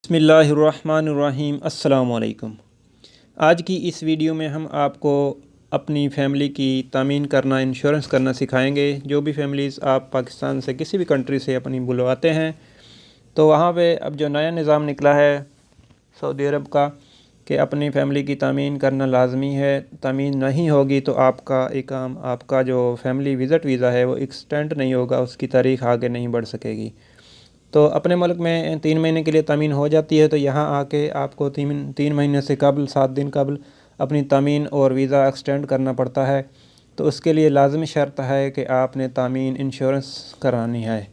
बिस्मिल्लाहिर्रहमानिर्रहीम। अस्सलाम वालेकुम। आज की इस वीडियो में हम आपको अपनी फ़ैमिली की तामीन करना, इंश्योरेंस करना सिखाएंगे। जो भी फैमिलीज़ आप पाकिस्तान से किसी भी कंट्री से अपनी बुलवाते हैं तो वहाँ पे अब जो नया निज़ाम निकला है सऊदी अरब का कि अपनी फ़ैमिली की तामीन करना लाजमी है। तामीन नहीं होगी तो आपका जो फैमिली विज़िट वीज़ा है वो एक्सटेंड नहीं होगा, उसकी तारीख़ आगे नहीं बढ़ सकेगी। तो अपने मुल्क में 3 महीने के लिए तामीन हो जाती है, तो यहाँ आके आपको 3 महीने से कबल 7 दिन कबल अपनी तामीन और वीज़ा एक्सटेंड करना पड़ता है। तो उसके लिए लाज़मी शर्त है कि आपने तामीन इंश्योरेंस करानी है।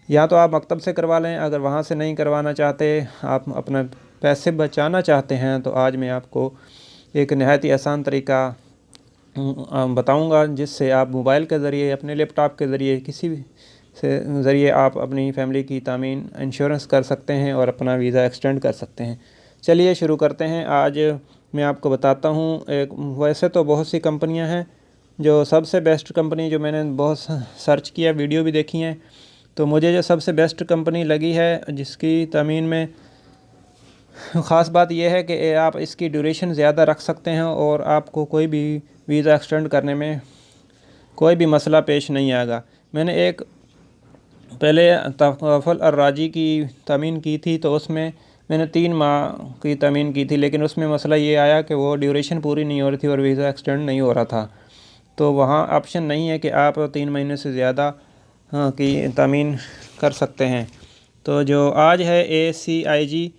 या तो आप मकतब से करवा लें, अगर वहाँ से नहीं करवाना चाहते, आप अपना पैसे बचाना चाहते हैं, तो आज मैं आपको एक नहायत ही आसान तरीका बताऊँगा जिससे आप मोबाइल के ज़रिए, अपने लैपटॉप के ज़रिए, किसी भी से ज़रिए आप अपनी फ़ैमिली की तामीन इंश्योरेंस कर सकते हैं और अपना वीज़ा एक्सटेंड कर सकते हैं। चलिए शुरू करते हैं। आज मैं आपको बताता हूँ, वैसे तो बहुत सी कंपनियां हैं, जो सबसे बेस्ट कंपनी जो मैंने बहुत सर्च किया, वीडियो भी देखी हैं, तो मुझे जो सबसे बेस्ट कंपनी लगी है जिसकी तामीन में ख़ास बात यह है कि आप इसकी ड्यूरेशन ज़्यादा रख सकते हैं और आपको कोई भी वीज़ा एक्सटेंड करने में कोई भी मसला पेश नहीं आएगा। मैंने एक पहले तफ़ल अर्राजी की तामीन की थी, तो उसमें मैंने 3 माह की तामीन की थी, लेकिन उसमें मसला ये आया कि वो ड्यूरेशन पूरी नहीं हो रही थी और वीज़ा एक्सटेंड नहीं हो रहा था। तो वहाँ ऑप्शन नहीं है कि आप 3 महीने से ज़्यादा की तामीन कर सकते हैं। तो जो आज है ACIG,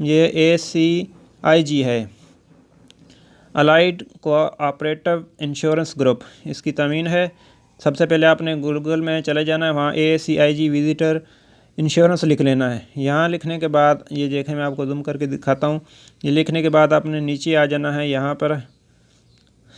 ये ACIG है, अलाइड कोऑपरेटिव इंश्योरेंस ग्रुप, इसकी तामीन है। सबसे पहले आपने गूगल में चले जाना है, वहाँ ACIG विज़िटर इंश्योरेंस लिख लेना है। यहाँ लिखने के बाद ये देखें, मैं आपको जूम करके दिखाता हूँ। ये लिखने के बाद आपने नीचे आ जाना है,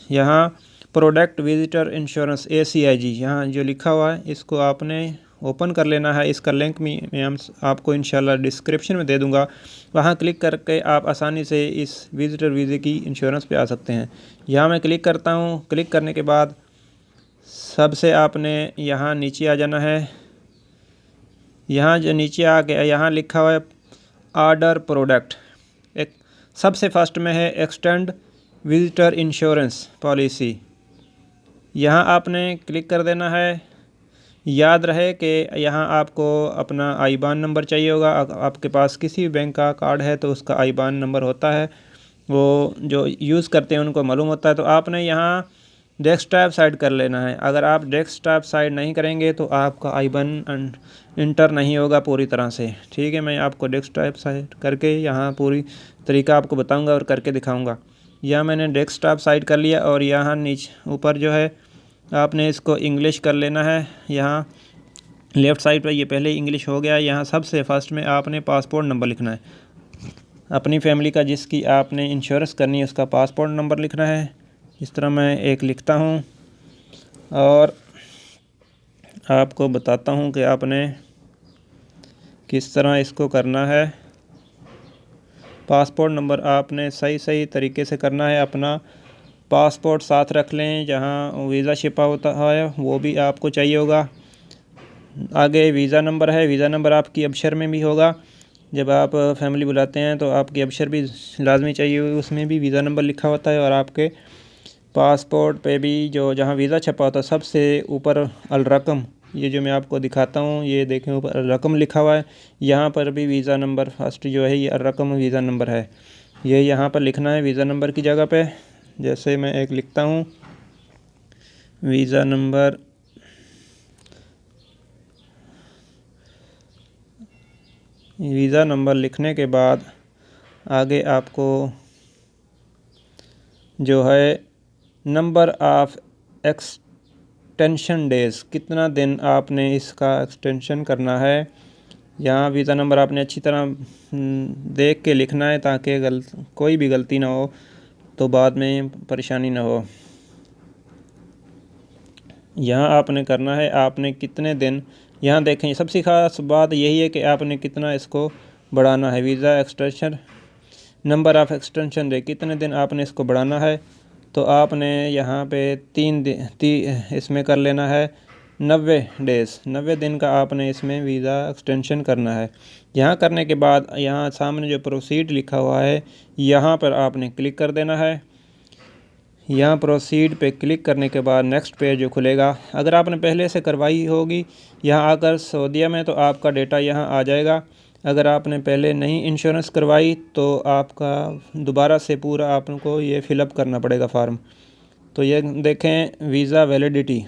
यहाँ प्रोडक्ट विज़िटर इंश्योरेंस ACIG, यहाँ जो लिखा हुआ है इसको आपने ओपन कर लेना है। इसका लिंक मैं आपको इंशाल्लाह डिस्क्रिप्शन में दे दूँगा। वहाँ क्लिक करके आप आसानी से इस विज़िटर वीज़े की इंश्योरेंस पे आ सकते हैं। यहाँ मैं क्लिक करता हूँ। क्लिक करने के बाद सबसे आपने यहाँ नीचे आ जाना है। यहाँ जो नीचे आ गया, यहाँ लिखा हुआ है ऑर्डर प्रोडक्ट, एक सबसे फर्स्ट में है एक्सटेंड विज़िटर इंश्योरेंस पॉलिसी। यहाँ आपने क्लिक कर देना है। याद रहे कि यहाँ आपको अपना आईबान नंबर चाहिए होगा। आपके पास किसी भी बैंक का कार्ड है तो उसका आईबान नंबर होता है, वो जो यूज़ करते हैं उनको मालूम होता है। तो आपने यहाँ डेस्कटॉप साइड कर लेना है। अगर आप डेस्कटॉप साइड नहीं करेंगे तो आपका आईबान इंटर नहीं होगा पूरी तरह से। ठीक है, मैं आपको डेस्कटॉप साइड करके यहाँ पूरी तरीका आपको बताऊँगा और करके दिखाऊँगा। यहाँ मैंने डेस्कटॉप साइड कर लिया और यहाँ नीचे ऊपर जो है आपने इसको इंग्लिश कर लेना है। यहाँ लेफ़्ट साइड पर ये पहले इंग्लिश हो गया। यहाँ सबसे फर्स्ट में आपने पासपोर्ट नंबर लिखना है, अपनी फैमिली का जिसकी आपने इंश्योरेंस करनी है उसका पासपोर्ट नंबर लिखना है। इस तरह मैं एक लिखता हूँ और आपको बताता हूँ कि आपने किस तरह इसको करना है। पासपोर्ट नंबर आपने सही तरीके से करना है। अपना पासपोर्ट साथ रख लें, जहाँ वीज़ा छिपा होता है वो भी आपको चाहिए होगा। आगे वीज़ा नंबर है, वीज़ा नंबर आपकी अबशर में भी होगा। जब आप फैमिली बुलाते हैं तो आपकी अबशर भी लाजमी चाहिए होगी, उसमें भी वीज़ा नंबर लिखा होता है। और आपके पासपोर्ट पे भी जो जहाँ वीज़ा छपा होता है सबसे ऊपर अल रकम, ये जो मैं आपको दिखाता हूँ, ये देखें ऊपर अल रकम लिखा हुआ है। यहाँ पर भी वीज़ा नंबर फर्स्ट जो है ये अल रकम वीज़ा नंबर है, ये यहाँ पर लिखना है वीज़ा नंबर की जगह पे। जैसे मैं एक लिखता हूँ वीज़ा नंबर, वीज़ा नंबर लिखने के बाद आगे आपको जो है नंबर ऑफ़ एक्सटेंशन डेज़, कितना दिन आपने इसका एक्सटेंशन करना है। यहाँ वीज़ा नंबर आपने अच्छी तरह देख के लिखना है ताकि कोई भी गलती ना हो तो बाद में परेशानी ना हो। यहाँ आपने करना है आपने कितने दिन, यहाँ देखें सबसे ख़ास बात यही है कि आपने कितना इसको बढ़ाना है। Visa extension number of extension day, कितने दिन आपने इसको बढ़ाना है। तो आपने यहाँ पे 3 दिन इसमें कर लेना है 90 दिन का आपने इसमें वीज़ा एक्सटेंशन करना है। यहाँ करने के बाद यहाँ सामने जो प्रोसीड लिखा हुआ है यहाँ पर आपने क्लिक कर देना है। यहाँ प्रोसीड पे क्लिक करने के बाद नेक्स्ट पेज जो खुलेगा, अगर आपने पहले से करवाई होगी यहाँ आकर सऊदीया में तो आपका डेटा यहाँ आ जाएगा। अगर आपने पहले नहीं इंश्योरेंस करवाई तो आपका दोबारा से पूरा आपको ये फ़िलअप करना पड़ेगा फॉर्म। तो ये देखें वीज़ा वैलिडिटी,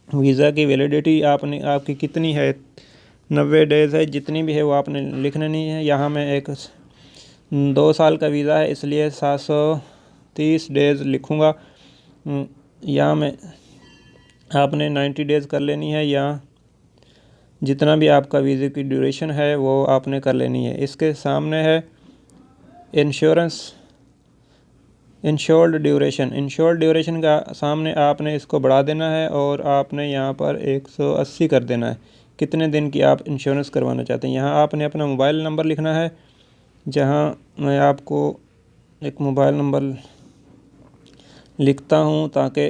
वीज़ा की वैलिडिटी आपकी कितनी है, 90 डेज़ है, जितनी भी है वो आपने लिखना नहीं है। यहाँ मैं एक 2 साल का वीज़ा है इसलिए 730 डेज़ लिखूँगा। यहाँ में आपने 90 डेज़ कर लेनी है या जितना भी आपका वीज़े की ड्यूरेशन है वो आपने कर लेनी है। इसके सामने है इंश्योर्ड ड्यूरेशन का सामने आपने इसको बढ़ा देना है और आपने यहाँ पर 180 कर देना है, कितने दिन की आप इंश्योरेंस करवाना चाहते हैं। यहाँ आपने अपना मोबाइल नंबर लिखना है, जहाँ मैं आपको एक मोबाइल नंबर लिखता हूँ ताकि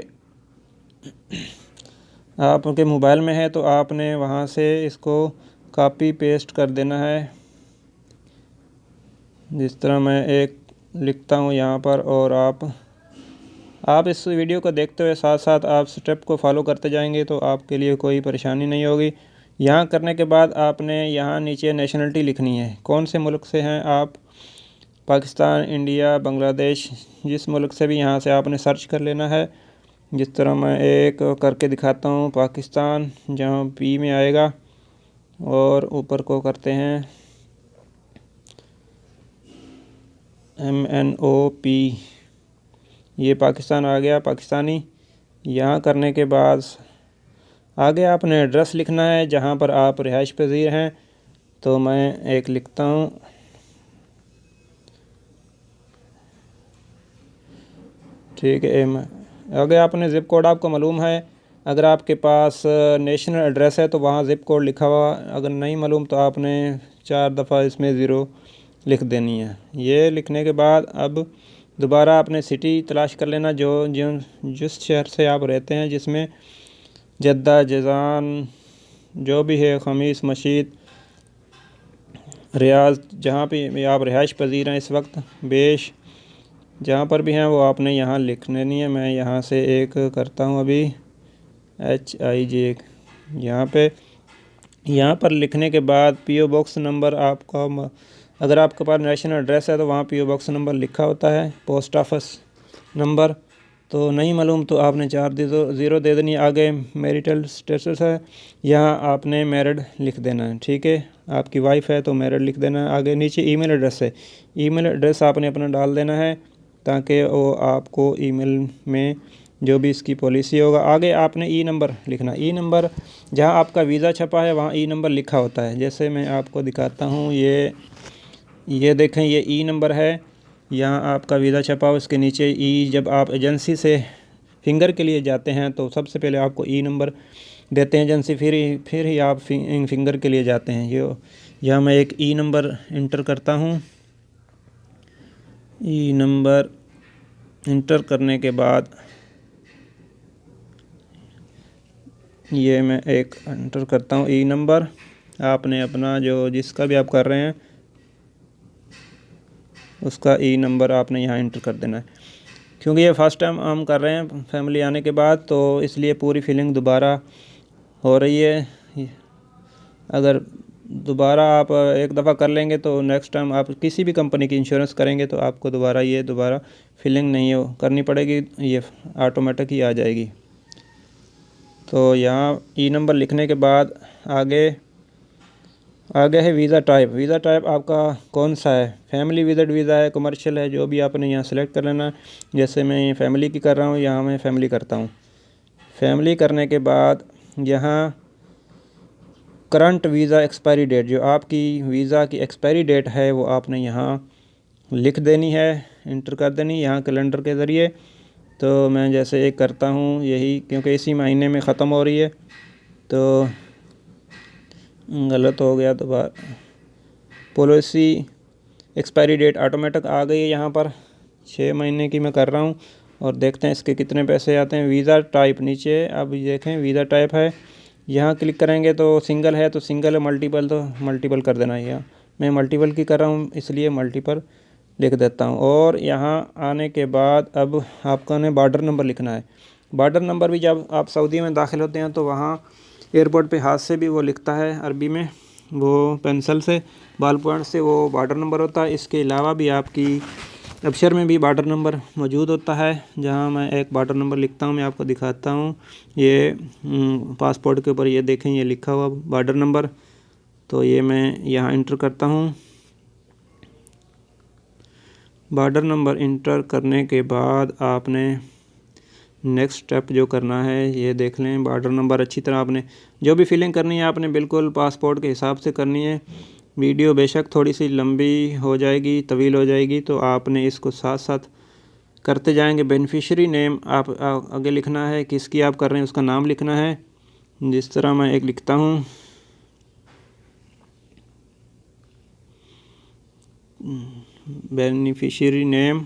आपके मोबाइल में है तो आपने वहाँ से इसको कॉपी पेस्ट कर देना है। जिस तरह मैं एक लिखता हूँ यहाँ पर और आप इस वीडियो को देखते हुए साथ साथ आप स्टेप को फॉलो करते जाएंगे तो आपके लिए कोई परेशानी नहीं होगी। यहाँ करने के बाद आपने यहाँ नीचे नेशनलिटी लिखनी है, कौन से मुल्क से हैं आप, पाकिस्तान, इंडिया, बांग्लादेश, जिस मुल्क से भी यहाँ से आपने सर्च कर लेना है। जिस तरह मैं एक करके दिखाता हूँ, पाकिस्तान जहाँ पी में आएगा और ऊपर को करते हैं MNOP, ये पाकिस्तान आ गया, पाकिस्तानी। यहाँ करने के बाद आगे आपने एड्रेस लिखना है जहाँ पर आप रिहाइश पज़ीर हैं, तो मैं एक लिखता हूँ, ठीक है। आगे आपने ज़िप कोड आपको मालूम है, अगर आपके पास नेशनल एड्रेस है तो वहाँ ज़िप कोड लिखा हुआ, अगर नहीं मालूम तो आपने 4 दफ़ा इसमें ज़ीरो लिख देनी है। ये लिखने के बाद अब दोबारा आपने सिटी तलाश कर लेना जिस शहर से आप रहते हैं, जिसमें जद्दा, जज़ान जो भी है, खमीस, मशीद, रियाज, जहाँ पे आप रिहाइश पज़ीर हैं इस वक्त, बेश जहाँ पर भी हैं वो आपने यहाँ लिख लेनी है। मैं यहाँ से एक करता हूँ अभी HIJ, यहाँ पर लिखने के बाद PO बॉक्स नंबर आपका, अगर आपके पास नेशनल एड्रेस है तो वहाँ PO बॉक्स नंबर लिखा होता है, पोस्ट ऑफिस नंबर तो नहीं मालूम तो आपने 4 ज़ीरो दे देनी। आगे मैरिटल स्टेटस है, यहाँ आपने मैरिड लिख देना है, ठीक है, आपकी वाइफ है तो मैरिड लिख देना है। आगे नीचे ईमेल एड्रेस है, ईमेल एड्रेस आपने अपना डाल देना है ताकि वो आपको ईमेल में जो भी इसकी पॉलिसी होगा। आगे आपने ई नंबर लिखना, ई नंबर जहाँ आपका वीज़ा छपा है वहाँ ई नंबर लिखा होता है। जैसे मैं आपको दिखाता हूँ, ये देखें, ये ई नंबर है, यहाँ आपका वीज़ा छपा हो, इसके नीचे ई। जब आप एजेंसी से फिंगर के लिए जाते हैं तो सबसे पहले आपको ई नंबर देते हैं एजेंसी, फिर ही आप फिंगर के लिए जाते हैं। यहाँ मैं एक ई नंबर इंटर करता हूँ। ई नंबर इंटर करने के बाद ये मैं एक इंटर करता हूँ ई नंबर। आपने अपना जो जिसका भी आप कर रहे हैं उसका ई नंबर आपने यहाँ इंटर कर देना है। क्योंकि ये फ़र्स्ट टाइम हम कर रहे हैं फैमिली आने के बाद, तो इसलिए पूरी फिलिंग दोबारा हो रही है। अगर दोबारा आप एक दफ़ा कर लेंगे तो नेक्स्ट टाइम आप किसी भी कंपनी की इंश्योरेंस करेंगे तो आपको दोबारा फिलिंग नहीं करनी पड़ेगी, ये ऑटोमेटिक ही आ जाएगी। तो यहाँ ई नंबर लिखने के बाद आगे है वीज़ा टाइप। वीज़ा टाइप आपका कौन सा है, फैमिली विजिट वीज़ा है, कमर्शियल है, जो भी आपने यहाँ सेलेक्ट कर लेना। जैसे मैं फैमिली की कर रहा हूँ, यहाँ मैं फैमिली करता हूँ। फैमिली करने के बाद यहाँ करंट वीज़ा एक्सपायरी डेट, जो आपकी वीज़ा की एक्सपायरी डेट है वो आपने यहाँ लिख देनी है, इंटर कर देनी यहाँ कैलेंडर के ज़रिए। तो मैं जैसे एक करता हूँ यही, क्योंकि इसी महीने में ख़त्म हो रही है, तो गलत हो गया। तो पॉलिसी एक्सपायरी डेट ऑटोमेटिक आ गई है यहाँ पर, 6 महीने की मैं कर रहा हूँ और देखते हैं इसके कितने पैसे आते हैं। वीज़ा टाइप नीचे अब देखें, वीज़ा टाइप है यहाँ क्लिक करेंगे तो सिंगल है तो सिंगल, मल्टीपल तो मल्टीपल कर देना है। मैं मल्टीपल की कर रहा हूँ इसलिए मल्टीपल लिख देता हूँ। और यहाँ आने के बाद अब आपका ने बॉर्डर नंबर लिखना है। बॉर्डर नंबर भी जब आप सऊदी में दाखिल होते हैं तो वहाँ एयरपोर्ट पे हाथ से भी वो लिखता है अरबी में, वो पेंसिल से बॉल पॉइंट से वो बॉर्डर नंबर होता है। इसके अलावा भी आपकी अबशर में भी बॉर्डर नंबर मौजूद होता है, जहाँ मैं एक बॉर्डर नंबर लिखता हूँ, मैं आपको दिखाता हूँ। ये पासपोर्ट के ऊपर ये देखें, ये लिखा हुआ बॉर्डर नंबर। तो ये मैं यहाँ इंटर करता हूँ। बॉर्डर नंबर इंटर करने के बाद आपने नेक्स्ट स्टेप जो करना है ये देख लें। बॉर्डर नंबर अच्छी तरह आपने जो भी फिलिंग करनी है आपने बिल्कुल पासपोर्ट के हिसाब से करनी है। वीडियो बेशक थोड़ी सी लंबी हो जाएगी, तवील हो जाएगी, तो आपने इसको साथ साथ करते जाएंगे। बेनिफिशियरी नेम आप आगे लिखना है, किसकी आप कर रहे हैं उसका नाम लिखना है। जिस तरह मैं एक लिखता हूँ, बेनिफिशियरी नेम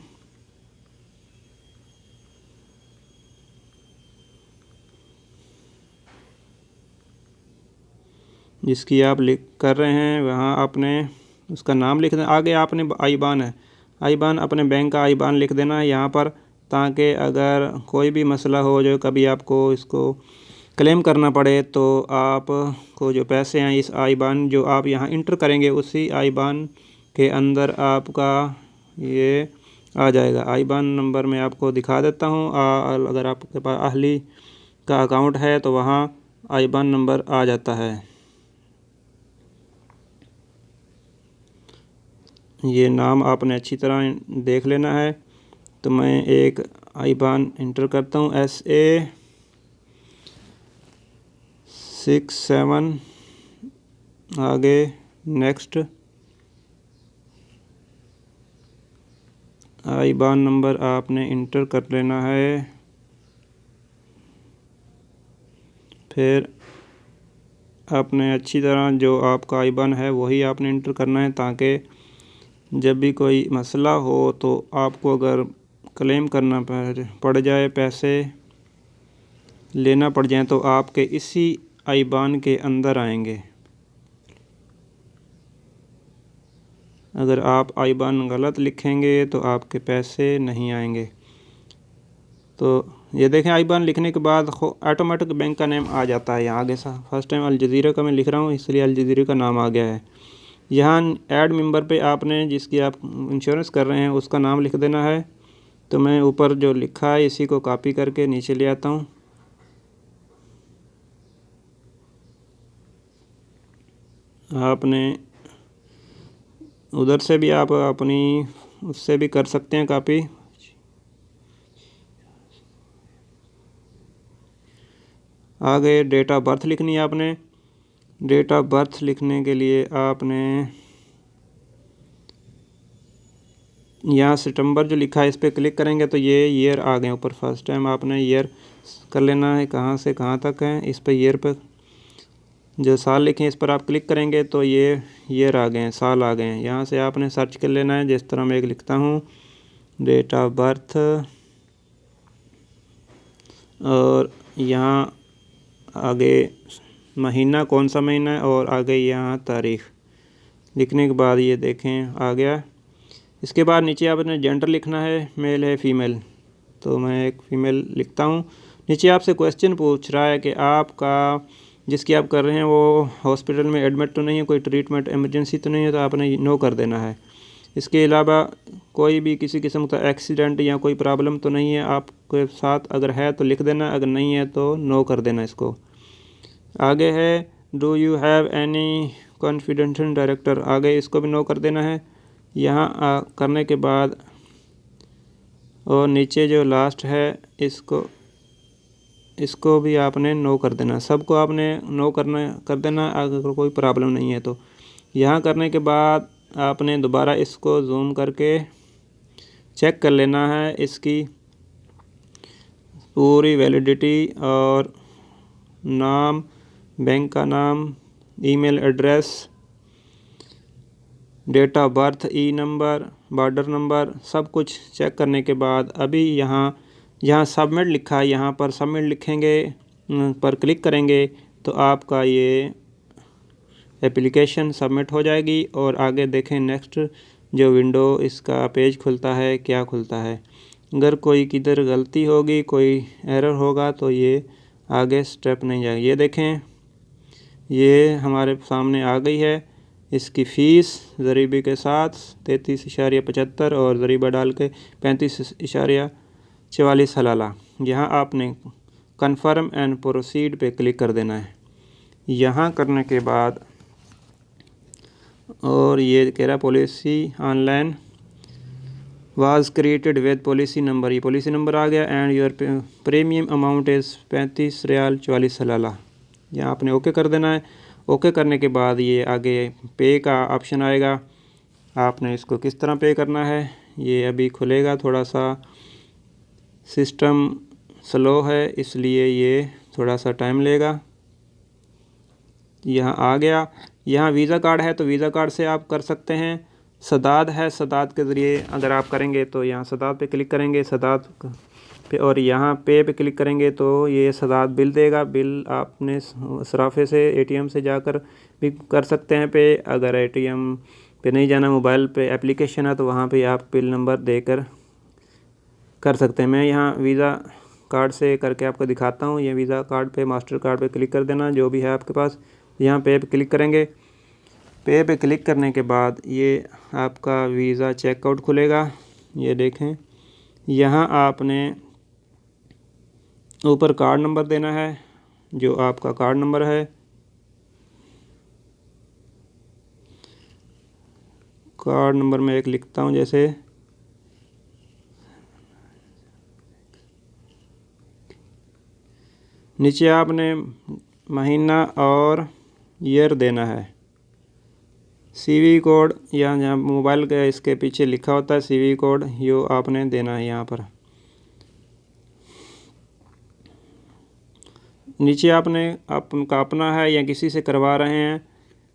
जिसकी आप लिख कर रहे हैं वहाँ आपने उसका नाम लिख देना। आगे आपने आईबान है, आईबान अपने बैंक का आईबान लिख देना है यहाँ पर, ताकि अगर कोई भी मसला हो जो कभी आपको इसको क्लेम करना पड़े तो आपको जो पैसे हैं इस आईबान जो आप यहाँ इंटर करेंगे उसी आईबान के अंदर आपका ये आ जाएगा। आईबान नंबर मैं आपको दिखा देता हूँ। अगर आपके पास अहली का अकाउंट है तो वहाँ आईबान नंबर आ जाता है। ये नाम आपने अच्छी तरह देख लेना है। तो मैं एक आईबान इंटर करता हूँ, SA67, आगे नेक्स्ट। आईबान नंबर आपने इंटर कर लेना है। फिर आपने अच्छी तरह जो आपका आईबान है वही आपने इंटर करना है, ताकि जब भी कोई मसला हो तो आपको अगर क्लेम करना पड़ जाए, पैसे लेना पड़ जाए, तो आपके इसी आईबान के अंदर आएंगे। अगर आप आईबान गलत लिखेंगे तो आपके पैसे नहीं आएंगे। तो ये देखें, आईबान लिखने के बाद ऑटोमेटिक बैंक का नेम आ जाता है यहाँ आगे सा। फर्स्ट टाइम अल जज़ीरा का मैं लिख रहा हूँ इसलिए अल जज़ीरा का नाम आ गया है। यहाँ ऐड मेंबर पे आपने जिसकी आप इंश्योरेंस कर रहे हैं उसका नाम लिख देना है। तो मैं ऊपर जो लिखा है इसी को कॉपी करके नीचे ले आता हूँ। आपने उधर से भी आप अपनी उससे भी कर सकते हैं कॉपी। आगे डेट ऑफ बर्थ लिखनी है आपने। डेट ऑफ बर्थ लिखने के लिए आपने यहाँ सितंबर जो लिखा है इस पर क्लिक करेंगे तो ये ईयर आ गए ऊपर। फर्स्ट टाइम आपने ईयर कर लेना है, कहाँ से कहाँ तक है। इस पर ईयर पर जो साल लिखे इस पर आप क्लिक करेंगे तो ये ईयर आ गए हैं, साल आ गए हैं। यहाँ से आपने सर्च कर लेना है, जिस तरह मैं एक लिखता हूँ डेट ऑफ बर्थ, और यहाँ आगे महीना कौन सा महीना है, और आगे यहाँ तारीख़ लिखने के बाद ये देखें आ गया। इसके बाद नीचे आपने जेंडर लिखना है, मेल है फीमेल। तो मैं एक फ़ीमेल लिखता हूँ। नीचे आपसे क्वेश्चन पूछ रहा है कि आपका जिसकी आप कर रहे हैं वो हॉस्पिटल में एडमिट तो नहीं है, कोई ट्रीटमेंट इमरजेंसी तो नहीं है, तो आपने नो कर देना है। इसके अलावा कोई भी किसी किस्म का एक्सीडेंट या कोई प्रॉब्लम तो नहीं है आपके साथ, अगर है तो लिख देना, अगर नहीं है तो नो कर देना इसको। आगे है do you have any confidential director, आगे इसको भी नो कर देना है। यहाँ करने के बाद और नीचे जो लास्ट है इसको भी आपने नो कर देना। सबको आपने नो कर देना अगर कोई प्रॉब्लम नहीं है तो। यहाँ करने के बाद आपने दोबारा इसको जूम करके चेक कर लेना है इसकी पूरी वैलिडिटी, और नाम, बैंक का नाम, email address, date of birth, ई नंबर, बॉर्डर नंबर, सब कुछ चेक करने के बाद अभी यहाँ सबमिट लिखा है, यहाँ पर सबमिट लिखेंगे पर क्लिक करेंगे तो आपका ये एप्लीकेशन सबमिट हो जाएगी। और आगे देखें नेक्स्ट जो विंडो इसका पेज खुलता है क्या खुलता है। अगर कोई किधर गलती होगी, कोई एरर होगा तो ये आगे स्टेप नहीं जाएगा। ये देखें ये हमारे सामने आ गई है। इसकी फ़ीस ज़रीबे के साथ 33.75 और ज़रीबा डाल के 35.44 हलाला। यहाँ आपने कन्फर्म एंड प्रोसीड पे क्लिक कर देना है। यहाँ करने के बाद और ये कह रहा policy online was created with policy number. ये पॉलिसी नंबर आ गया and your premium amount is 35 रियाल 44 हलाला। यहाँ आपने ओके कर देना है। ओके करने के बाद ये आगे पे का ऑप्शन आएगा। आपने इसको किस तरह पे करना है ये अभी खुलेगा। थोड़ा सा सिस्टम स्लो है इसलिए ये थोड़ा सा टाइम लेगा। यहाँ आ गया। यहाँ वीज़ा कार्ड है तो वीज़ा कार्ड से आप कर सकते हैं। सदाद है, सदाद के ज़रिए अगर आप करेंगे तो यहाँ सदाद पे क्लिक करेंगे, सदाद पे, और यहाँ पे क्लिक करेंगे तो ये सदाद बिल देगा। बिल आपने सराफे से एटीएम से जाकर भी कर सकते हैं पे। अगर एटीएम पे नहीं जाना, मोबाइल पे एप्लीकेशन है तो वहाँ पे आप बिल नंबर देकर कर सकते हैं। मैं यहाँ वीज़ा कार्ड से करके आपको दिखाता हूँ। ये वीज़ा कार्ड पे, मास्टर कार्ड पे क्लिक कर देना जो भी है आपके पास। यहाँ पे क्लिक करेंगे। पे क्लिक करने के बाद ये आपका वीज़ा चेकआउट खुलेगा। ये देखें यहाँ आपने ऊपर कार्ड नंबर देना है जो आपका कार्ड नंबर है। कार्ड नंबर मैं एक लिखता हूँ, जैसे नीचे आपने महीना और ईयर देना है। सीवी कोड या जहाँ मोबाइल के इसके पीछे लिखा होता है सीवी कोड, यो आपने देना है। यहाँ पर नीचे आपने आपका अपना है या किसी से करवा रहे हैं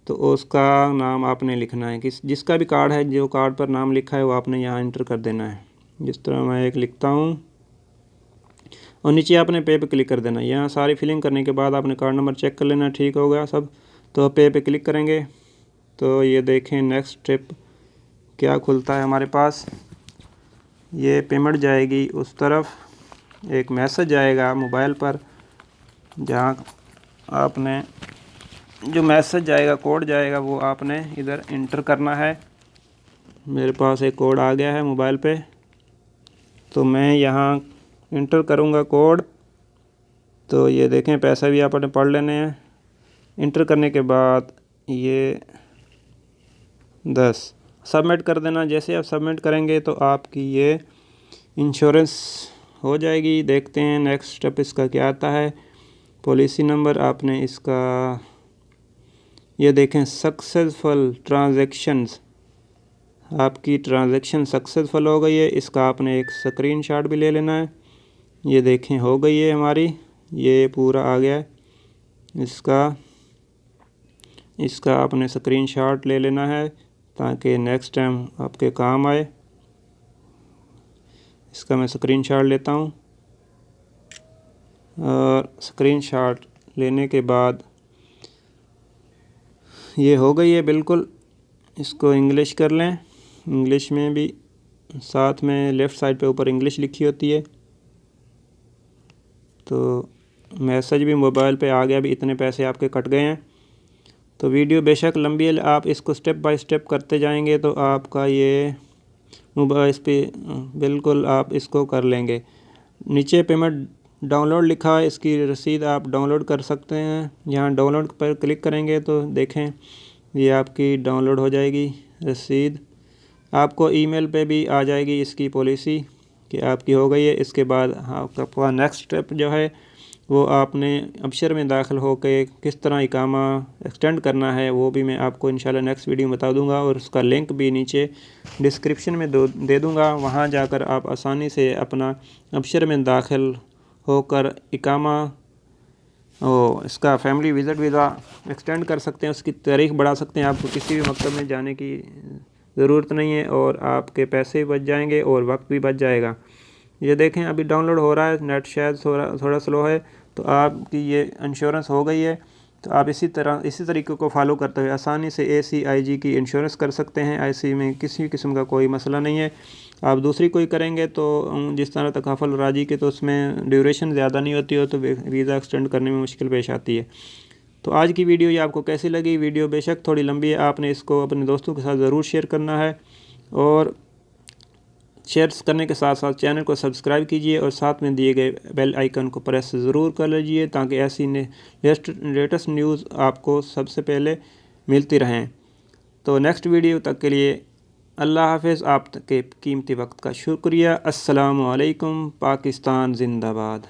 तो उसका नाम आपने लिखना है। जिसका भी कार्ड है, जो कार्ड पर नाम लिखा है वो आपने यहाँ इंटर कर देना है। जिस तरह मैं एक लिखता हूँ और नीचे आपने पे क्लिक कर देना है। यहाँ सारी फिलिंग करने के बाद आपने कार्ड नंबर चेक कर लेना ठीक हो गया सब। तो पे क्लिक करेंगे तो ये देखें नेक्स्ट स्टेप क्या खुलता है हमारे पास। ये पेमेंट जाएगी उस तरफ, एक मैसेज आएगा मोबाइल पर जहाँ आपने जो मैसेज जाएगा, कोड जाएगा, वो आपने इधर इंटर करना है। मेरे पास एक कोड आ गया है मोबाइल पे तो मैं यहाँ इंटर करूँगा कोड। तो ये देखें पैसा भी आपने पढ़ लेने हैं। इंटर करने के बाद ये 10 सबमिट कर देना। जैसे आप सबमिट करेंगे तो आपकी ये इंश्योरेंस हो जाएगी। देखते हैं नेक्स्ट स्टेप इसका क्या आता है। पॉलिसी नंबर आपने इसका ये देखें सक्सेसफुल ट्रांजैक्शंस, आपकी ट्रांजैक्शन सक्सेसफुल हो गई है। इसका आपने एक स्क्रीनशॉट भी ले लेना है। ये देखें हो गई है हमारी, ये पूरा आ गया है। इसका आपने स्क्रीनशॉट ले लेना है ताकि नेक्स्ट टाइम आपके काम आए। इसका मैं स्क्रीनशॉट लेता हूँ और स्क्रीनशॉट लेने के बाद ये हो गई है बिल्कुल। इसको इंग्लिश कर लें। इंग्लिश में भी साथ में लेफ़्ट साइड पे ऊपर इंग्लिश लिखी होती है। तो मैसेज भी मोबाइल पे आ गया, भी इतने पैसे आपके कट गए हैं। तो वीडियो बेशक लंबी है, आप इसको स्टेप बाय स्टेप करते जाएंगे तो आपका ये मोबाइल इस पे बिल्कुल आप इसको कर लेंगे। नीचे पेमेंट डाउनलोड लिखा है, इसकी रसीद आप डाउनलोड कर सकते हैं। यहाँ डाउनलोड पर क्लिक करेंगे तो देखें ये आपकी डाउनलोड हो जाएगी रसीद। आपको ईमेल पे भी आ जाएगी इसकी पॉलिसी कि आपकी हो गई है। इसके बाद आपका नेक्स्ट स्टेप जो है वो आपने अबशर में दाखिल होकर किस तरह इकामा एक्सटेंड करना है वो भी मैं आपको इंशाल्लाह नेक्स्ट वीडियो में बता दूंगा। और उसका लिंक भी नीचे डिस्क्रिप्शन में दे दूंगा। वहाँ जाकर आप आसानी से अपना अबशर में दाखिल होकर इकामा इसका फैमिली विज़िट वीज़ा एक्सटेंड कर सकते हैं, उसकी तारीख बढ़ा सकते हैं। आपको किसी भी मकतब में जाने की ज़रूरत नहीं है और आपके पैसे भी बच जाएंगे और वक्त भी बच जाएगा। ये देखें अभी डाउनलोड हो रहा है, नेट शायद थोड़ा स्लो है। तो आपकी ये इंश्योरेंस हो गई है। तो आप इसी तरीके को फॉलो करते हुए आसानी से ACIG की इंश्योरेंस कर सकते हैं। ऐसी में किसी किस्म का कोई मसला नहीं है। आप दूसरी कोई करेंगे तो जिस तरह तकाफुल राजी के, तो उसमें ड्यूरेशन ज़्यादा नहीं होती हो, तो वीज़ा एक्सटेंड करने में मुश्किल पेश आती है। तो आज की वीडियो ये आपको कैसी लगी? वीडियो बेशक थोड़ी लंबी है, आपने इसको अपने दोस्तों के साथ ज़रूर शेयर करना है, और शेयर करने के साथ साथ चैनल को सब्सक्राइब कीजिए और साथ में दिए गए बेल आइकन को प्रेस ज़रूर कर लीजिए, ताकि ऐसी लेटेस्ट न्यूज़ आपको सबसे पहले मिलती रहें। तो नेक्स्ट वीडियो तक के लिए अल्लाह हाफ़िज़। आपके कीमती वक्त का शुक्रिया। अस्सलामु अलैकुम। पाकिस्तान ज़िंदाबाद।